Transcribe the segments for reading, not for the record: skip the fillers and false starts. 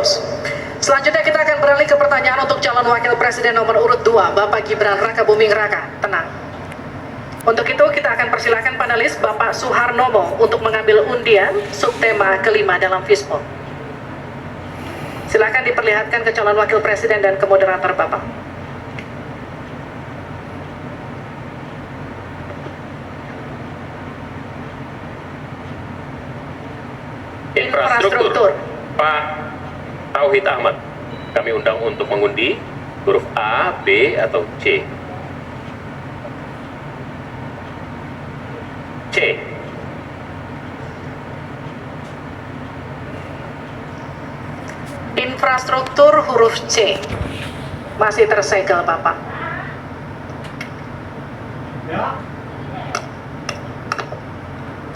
close. Selanjutnya kita akan beralih ke pertanyaan untuk calon wakil presiden nomor urut 2, Bapak Gibran Rakabuming Raka. Tenang. Untuk itu kita akan persilakan panelis Bapak Suharnomo untuk mengambil undian subtema kelima dalam FISPO. Silakan diperlihatkan ke calon wakil presiden dan ke moderator Bapak. Infrastruktur, Pak Tauhid Ahmad. Kami undang untuk mengundi huruf A, B, atau C. C. Infrastruktur huruf C. Masih tersegel Bapak.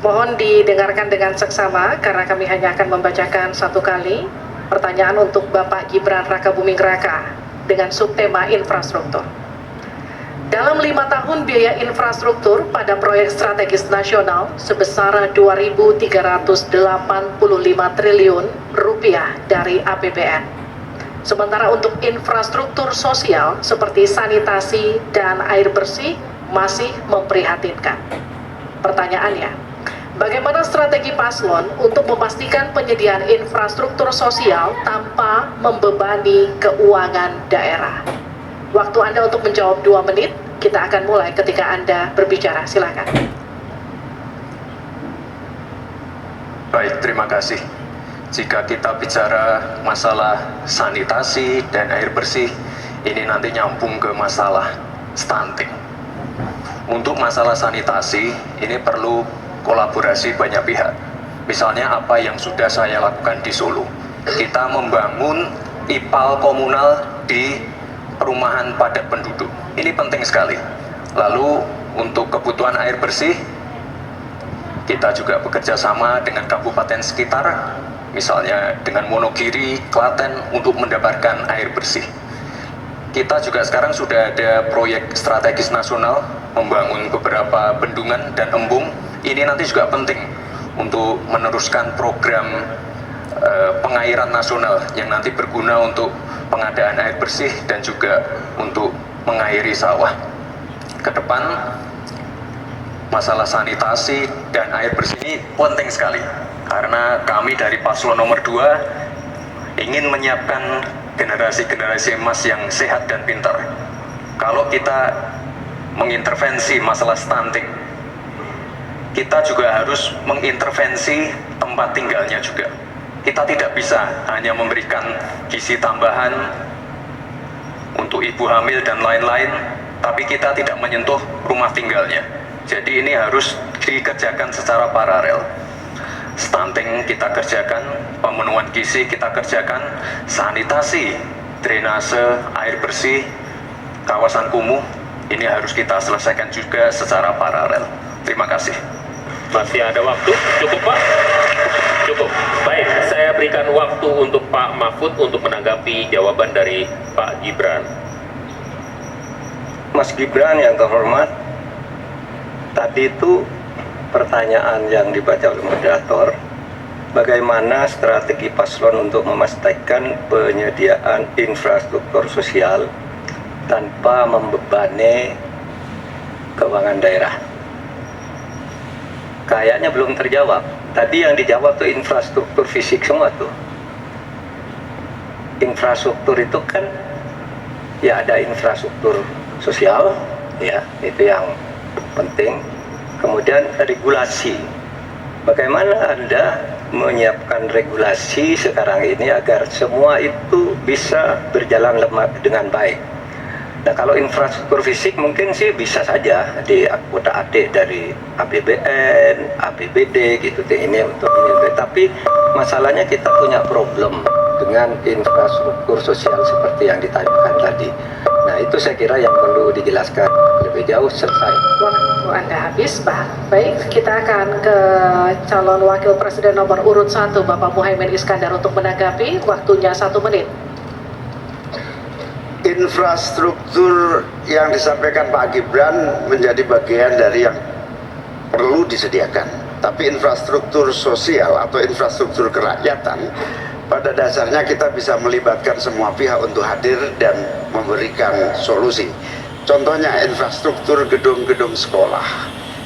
Mohon didengarkan dengan seksama karena kami hanya akan membacakan satu kali pertanyaan untuk Bapak Gibran Rakabuming Raka dengan subtema infrastruktur. Dalam 5 tahun biaya infrastruktur pada proyek strategis nasional sebesar 2.385 triliun rupiah dari APBN. Sementara untuk infrastruktur sosial seperti sanitasi dan air bersih masih memprihatinkan. Pertanyaannya, bagaimana strategi paslon untuk memastikan penyediaan infrastruktur sosial tanpa membebani keuangan daerah? Waktu Anda untuk menjawab 2 menit, kita akan mulai ketika Anda berbicara. Silakan. Baik, terima kasih. Jika kita bicara masalah sanitasi dan air bersih, ini nanti nyambung ke masalah stunting. Untuk masalah sanitasi, ini perlu kolaborasi banyak pihak. Misalnya apa yang sudah saya lakukan di Solo. Kita membangun IPAL komunal di perumahan padat penduduk. Ini penting sekali. Lalu untuk kebutuhan air bersih, kita juga bekerja sama dengan kabupaten sekitar, misalnya dengan Wonogiri, Klaten, untuk mendapatkan air bersih. Kita juga sekarang sudah ada proyek strategis nasional membangun beberapa bendungan dan embung. Ini nanti juga penting untuk meneruskan program pengairan nasional yang nanti berguna untuk pengadaan air bersih dan juga untuk mengairi sawah. Ke depan, masalah sanitasi dan air bersih ini penting sekali karena kami dari paslon nomor 2 ingin menyiapkan generasi-generasi emas yang sehat dan pintar. Kalau kita mengintervensi masalah stunting, kita juga harus mengintervensi tempat tinggalnya juga. Kita tidak bisa hanya memberikan gizi tambahan untuk ibu hamil dan lain-lain, tapi kita tidak menyentuh rumah tinggalnya. Jadi ini harus dikerjakan secara paralel. Stunting kita kerjakan, pemenuhan gizi kita kerjakan, sanitasi, drainase, air bersih, kawasan kumuh, ini harus kita selesaikan juga secara paralel. Terima kasih. Masih ada waktu? Cukup, Pak? Cukup. Baik, saya berikan waktu untuk Pak Mahfud untuk menanggapi jawaban dari Pak Gibran. Mas Gibran yang terhormat, tadi itu pertanyaan yang dibaca oleh moderator, bagaimana strategi paslon untuk memastikan penyediaan infrastruktur sosial tanpa membebani keuangan daerah. Kayaknya belum terjawab. Tadi yang dijawab tuh infrastruktur fisik semua tuh. Infrastruktur itu kan ya ada infrastruktur sosial, ya itu yang penting. Kemudian regulasi. Bagaimana Anda menyiapkan regulasi sekarang ini agar semua itu bisa berjalan dengan baik? Nah, kalau infrastruktur fisik mungkin sih bisa saja di kota adik dari APBN, APBD gitu ini untuk ini. Tapi masalahnya kita punya problem dengan infrastruktur sosial seperti yang ditanyakan tadi. Nah, itu saya kira yang perlu dijelaskan lebih jauh. Selesai. Waktu Anda habis, Pak. Baik, kita akan ke calon wakil presiden nomor urut 1, Bapak Muhaimin Iskandar untuk menanggapi. Waktunya 1 menit. Infrastruktur yang disampaikan Pak Gibran menjadi bagian dari yang perlu disediakan. Tapi infrastruktur sosial atau infrastruktur kerakyatan pada dasarnya kita bisa melibatkan semua pihak untuk hadir dan memberikan solusi. Contohnya infrastruktur gedung-gedung sekolah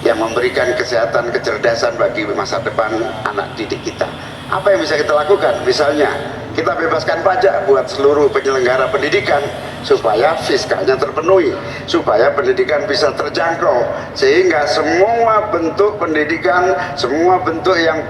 yang memberikan kesehatan, kecerdasan bagi masa depan anak didik kita. Apa yang bisa kita lakukan? Misalnya, kita bebaskan pajak buat seluruh penyelenggara pendidikan supaya fiskalnya terpenuhi, supaya pendidikan bisa terjangkau, sehingga semua bentuk pendidikan, semua bentuk yang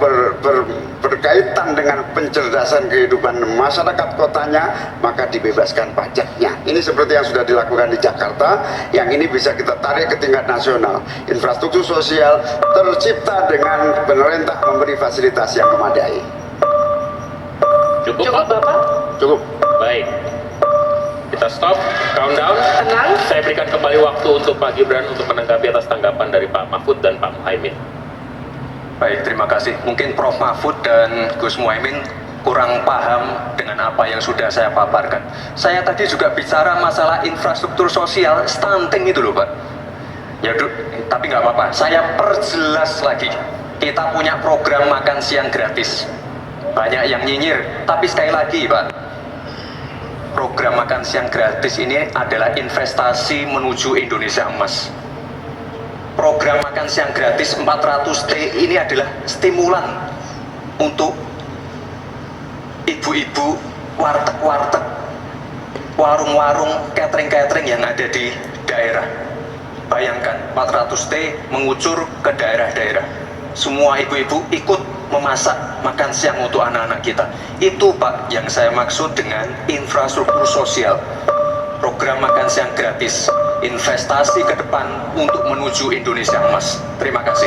berkaitan dengan pencerdasan kehidupan masyarakat kotanya, maka dibebaskan pajaknya. Ini seperti yang sudah dilakukan di Jakarta, yang ini bisa kita tarik ke tingkat nasional. Infrastruktur sosial tercipta dengan pemerintah memberi fasilitas yang memadai. Cukup, Cukup Pak? Bapak? Cukup. Baik. Kita stop, countdown. Tenang. Saya berikan kembali waktu untuk Pak Gibran untuk menanggapi atas tanggapan dari Pak Mahfud dan Pak Muhaimin. Baik, terima kasih. Mungkin Prof. Mahfud dan Gus Muhaimin kurang paham dengan apa yang sudah saya paparkan. Saya tadi juga bicara masalah infrastruktur sosial, stunting itu loh Pak. Ya, tapi nggak apa-apa, saya perjelas lagi. Kita punya program makan siang gratis. Banyak yang nyinyir, tapi sekali lagi Pak, program makan siang gratis ini adalah investasi menuju Indonesia emas. Program makan siang gratis 400T ini adalah stimulan untuk ibu-ibu, warteg-warteg, warung-warung, catering-catering yang ada di daerah. Bayangkan 400T mengucur ke daerah-daerah. Semua ibu-ibu ikut memasak makan siang untuk anak-anak kita. Itu Pak yang saya maksud dengan infrastruktur sosial. Program makan siang gratis, investasi ke depan untuk menuju Indonesia emas. Terima kasih.